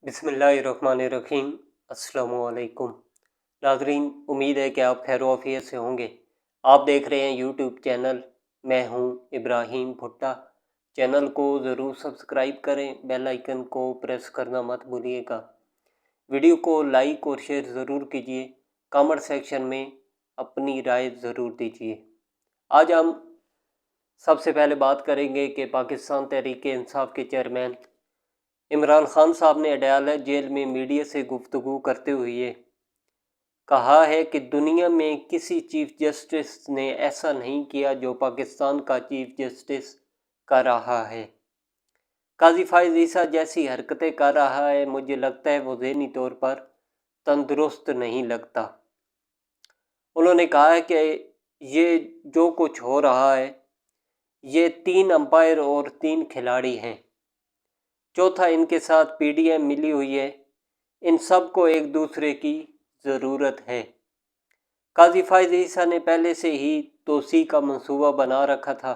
बिस्मिल्लाहिर्रहमानिर्रहीम। अस्सलामुअलैकुम नाज़रीन, उम्मीद है कि आप खैर आफियत से होंगे। आप देख रहे हैं यूट्यूब चैनल, मैं हूं इब्राहिम भुट्टा। चैनल को ज़रूर सब्सक्राइब करें, बेल आइकन को प्रेस करना मत भूलिएगा। वीडियो को लाइक और शेयर ज़रूर कीजिए। कमेंट सेक्शन में अपनी राय ज़रूर दीजिए। आज हम सबसे पहले बात करेंगे कि पाकिस्तान तहरीक इंसाफ के चेयरमैन इमरान खान साहब ने अडयाला जेल में मीडिया से गुफ्तगू करते हुए कहा है कि दुनिया में किसी चीफ जस्टिस ने ऐसा नहीं किया जो पाकिस्तान का चीफ जस्टिस कर रहा है। काजी फाइज ईसा जैसी हरकतें कर रहा है, मुझे लगता है वो ज़हनी तौर पर तंदुरुस्त नहीं लगता। उन्होंने कहा है कि ये जो कुछ हो रहा है, ये 3 अंपायर और 3 खिलाड़ी हैं, चौथा इनके साथ पीडीएम मिली हुई है। इन सब को एक दूसरे की ज़रूरत है। काजी फाइज ईसा ने पहले से ही तोसी का मंसूबा बना रखा था।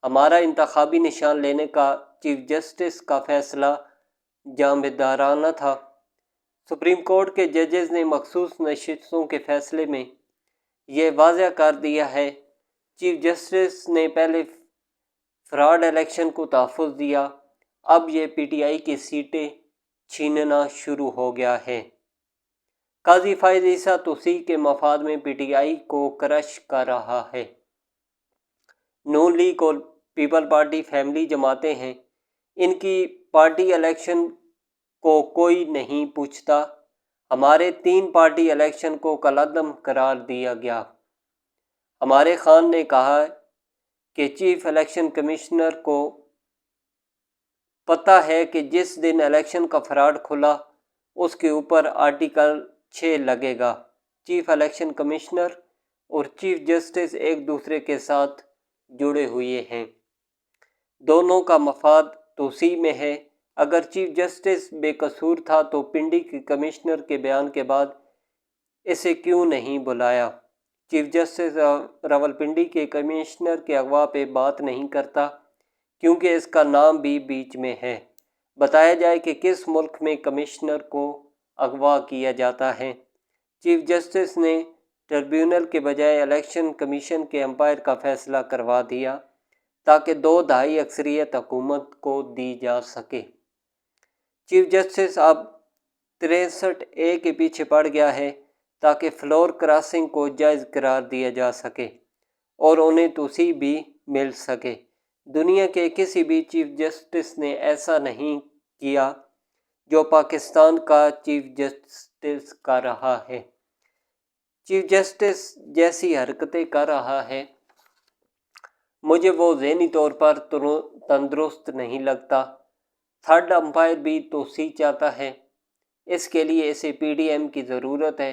हमारा इंतखाबी निशान लेने का चीफ जस्टिस का फैसला जांबदाराना था। सुप्रीम कोर्ट के जजेस ने मखसूस नशिस्तों के फैसले में ये वाज़ह कर दिया है। चीफ जस्टिस ने पहले फ्रॉड इलेक्शन को तहफ़्फ़ुज़ दिया, अब ये पीटीआई की सीटें छीनना शुरू हो गया है। काजी फाइज ईसा तोसी के मफाद में पीटीआई को क्रश कर रहा है। नून लीग और पीपल पार्टी फैमिली जमातें हैं, इनकी पार्टी इलेक्शन को कोई नहीं पूछता। हमारे 3 पार्टी इलेक्शन को कलअदम करार दिया गया। हमारे खान ने कहा कि चीफ इलेक्शन कमिश्नर को पता है कि जिस दिन इलेक्शन का फ्रॉड खुला उसके ऊपर आर्टिकल 6 लगेगा। चीफ इलेक्शन कमिश्नर और चीफ जस्टिस एक दूसरे के साथ जुड़े हुए हैं, दोनों का मफाद तोसी में है। अगर चीफ जस्टिस बेकसूर था तो पिंडी के कमिश्नर के बयान के बाद इसे क्यों नहीं बुलाया? चीफ जस्टिस रावलपिंडी के कमिश्नर के अगवा पे बात नहीं करता क्योंकि इसका नाम भी बीच में है। बताया जाए कि किस मुल्क में कमिश्नर को अगवा किया जाता है। चीफ जस्टिस ने ट्रिब्यूनल के बजाय इलेक्शन कमीशन के अंपायर का फैसला करवा दिया ताकि 2/2 अक्सरियत हुकूमत को दी जा सके। चीफ जस्टिस अब 63A के पीछे पड़ गया है ताकि फ्लोर क्रॉसिंग को जायज़ करार दिया जा सके और उन्हें तोसी भी मिल सके। दुनिया के किसी भी चीफ जस्टिस ने ऐसा नहीं किया जो पाकिस्तान का चीफ जस्टिस कर रहा है। चीफ जस्टिस जैसी हरकतें कर रहा है, मुझे वो ज़हनी तौर पर तंदुरुस्त नहीं लगता। थर्ड अंपायर भी तोसी चाहता है, इसके लिए इसे पीडीएम की ज़रूरत है।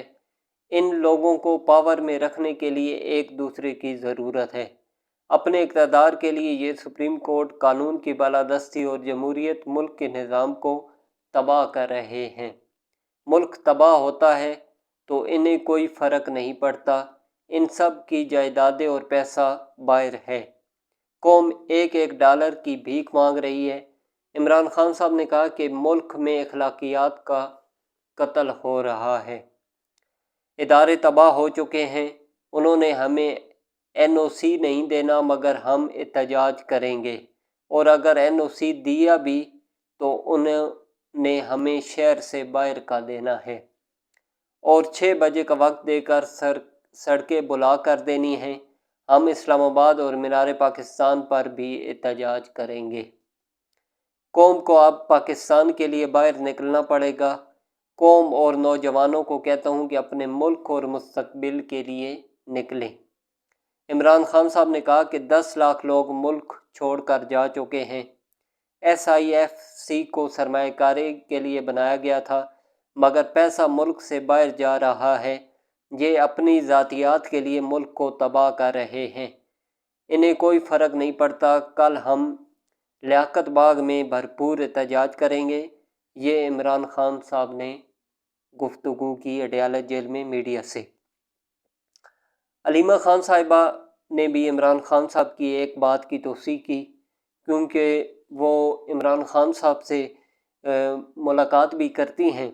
इन लोगों को पावर में रखने के लिए एक दूसरे की ज़रूरत है। अपने इक़्तिदार के लिए ये सुप्रीम कोर्ट कानून की बालादस्ती और जमहूरियत मुल्क के निज़ाम को तबाह कर रहे हैं। मुल्क तबाह होता है तो इन्हें कोई फ़र्क नहीं पड़ता। इन सब की जायदादें और पैसा बाहर है। कौम $1 $1 की भीख मांग रही है। इमरान खान साहब ने कहा कि मुल्क में अखलाकियात का कत्ल हो रहा है, इदारे तबाह हो चुके हैं। उन्होंने हमें एनओसी नहीं देना मगर हम एहतजाज करेंगे, और अगर एनओसी दिया भी तो उन्होंने हमें शहर से बाहर का देना है और 6 बजे का वक्त देकर सड़कें बुला कर देनी हैं। हम इस्लामाबाद और मीनार पाकिस्तान पर भी एहतजाज करेंगे। कौम को अब पाकिस्तान के लिए बाहर निकलना पड़ेगा। कौम और नौजवानों को कहता हूँ कि अपने मुल्क और मुस्तकबिल के लिए निकलें। इमरान खान साहब ने कहा कि 10 लाख लोग मुल्क छोड़कर जा चुके हैं। SIFC को सरमायाकारी के लिए बनाया गया था मगर पैसा मुल्क से बाहर जा रहा है। ये अपनी ज़ातियात के लिए मुल्क को तबाह कर रहे हैं। इन्हें कोई फ़र्क नहीं पड़ता। कल हम लियाकत बाग में भरपूर एहतजाज करेंगे। ये इमरान खान साहब ने गुफ्तगू की अडयाला जेल में मीडिया से। अलीमा खान साहिबा ने भी इमरान खान साहब की एक बात की तौसीक की क्योंकि वो इमरान खान साहब से ملاقات بھی کرتی ہیں،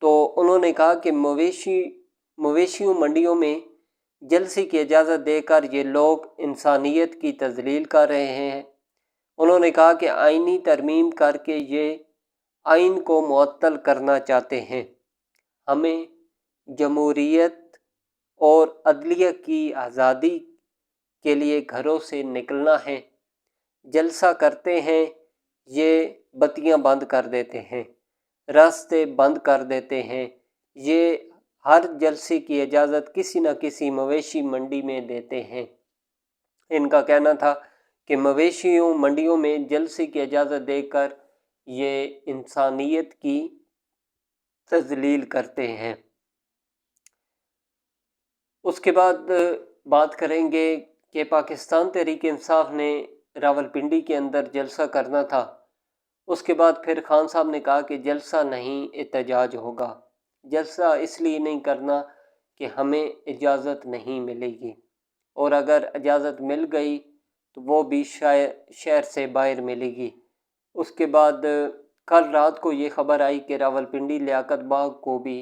تو انہوں نے کہا کہ مویشیوں منڈیوں میں جلسے کی اجازت دے کر یہ لوگ انسانیت کی تذلیل کر رہے ہیں۔ انہوں نے کہا کہ آئینی ترمیم کر کے یہ آئین کو معطل کرنا چاہتے ہیں۔ ہمیں جمہوریت اور عدلیہ کی آزادی کے لیے گھروں سے نکلنا ہے۔ جلسہ کرتے ہیں، یہ بتیاں بند کر دیتے ہیں، راستے بند کر دیتے ہیں۔ یہ ہر جلسے کی اجازت کسی نہ کسی مویشی منڈی میں دیتے ہیں۔ ان کا کہنا تھا کہ مویشیوں منڈیوں میں جلسے کی اجازت دے کر یہ انسانیت کی تذلیل کرتے ہیں۔ اس کے بعد بات کریں گے کہ پاکستان تحریک انصاف نے راولپنڈی کے اندر جلسہ کرنا تھا۔ اس کے بعد پھر خان صاحب نے کہا کہ جلسہ نہیں، احتجاج ہوگا۔ جلسہ اس لیے نہیں کرنا کہ ہمیں اجازت نہیں ملے گی، اور اگر اجازت مل گئی تو وہ بھی شہر سے باہر ملے گی۔ اس کے بعد کل رات کو یہ خبر آئی کہ راولپنڈی لیاقت باغ کو بھی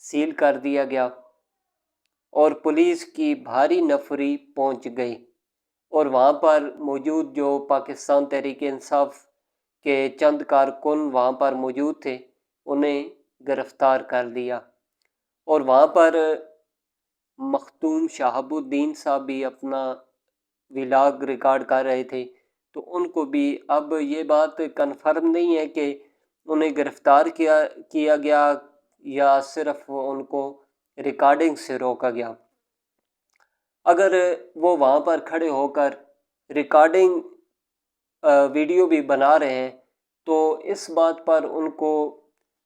سیل کر دیا گیا اور پولیس کی بھاری نفری پہنچ گئی، اور وہاں پر موجود جو پاکستان تحریک انصاف کے چند کارکن وہاں پر موجود تھے انہیں گرفتار کر لیا، اور وہاں پر مختوم شہاب الدین صاحب بھی اپنا ولاگ ریکارڈ کر رہے تھے، تو ان کو بھی اب یہ بات کنفرم نہیں ہے کہ انہیں گرفتار کیا گیا یا صرف ان کو ریکارڈنگ سے روکا گیا۔ اگر وہ وہاں پر کھڑے ہو کر ریکارڈنگ ویڈیو بھی بنا رہے ہیں تو اس بات پر ان کو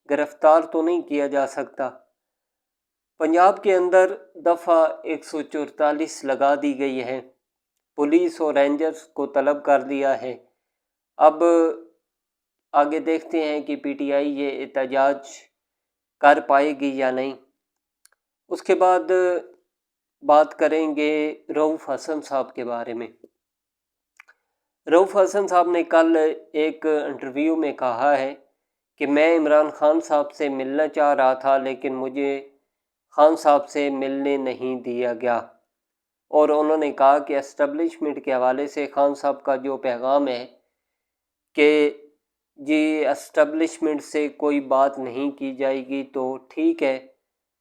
گرفتار تو نہیں کیا جا سکتا۔ پنجاب کے اندر دفعہ 144 لگا دی گئی ہے، پولیس اور رینجرز کو طلب کر دیا ہے۔ اب آگے دیکھتے ہیں کہ پی ٹی آئی یہ احتجاج کر پائے گی یا نہیں۔ اس کے بعد بات کریں گے رؤوف حسن صاحب کے بارے میں۔ رؤوف حسن صاحب نے کل ایک انٹرویو میں کہا ہے کہ میں عمران خان صاحب سے ملنا چاہ رہا تھا لیکن مجھے خان صاحب سے ملنے نہیں دیا گیا، اور انہوں نے کہا کہ اسٹیبلشمنٹ کے حوالے سے خان صاحب کا جو پیغام ہے کہ جی اسٹیبلشمنٹ سے کوئی بات نہیں کی جائے گی، تو ٹھیک ہے،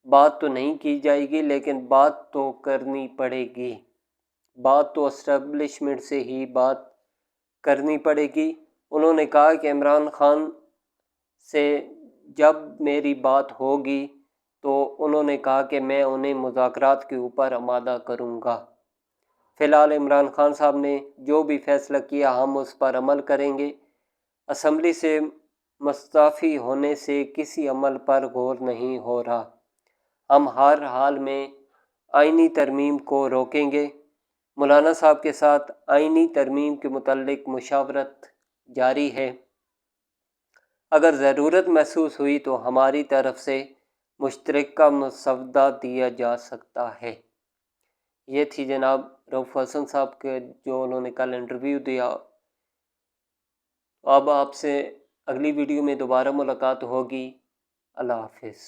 بات تو نہیں کی جائے گی لیکن بات تو کرنی پڑے گی، بات تو اسٹیبلشمنٹ سے ہی بات کرنی پڑے گی۔ انہوں نے کہا کہ عمران خان سے جب میری بات ہوگی تو انہوں نے کہا کہ میں انہیں مذاکرات کے اوپر آمادہ کروں گا۔ فی الحال عمران خان صاحب نے جو بھی فیصلہ کیا ہم اس پر عمل کریں گے۔ اسمبلی سے مستعفی ہونے سے کسی عمل پر غور نہیں ہو رہا، ہم ہر حال میں آئینی ترمیم کو روکیں گے۔ مولانا صاحب کے ساتھ آئینی ترمیم کے متعلق مشاورت جاری ہے، اگر ضرورت محسوس ہوئی تو ہماری طرف سے مشترکہ مسودہ دیا جا سکتا ہے۔ یہ تھی جناب رؤوف حسن صاحب کے جو انہوں نے کل انٹرویو دیا۔ اب آپ سے اگلی ویڈیو میں دوبارہ ملاقات ہوگی۔ اللہ حافظ۔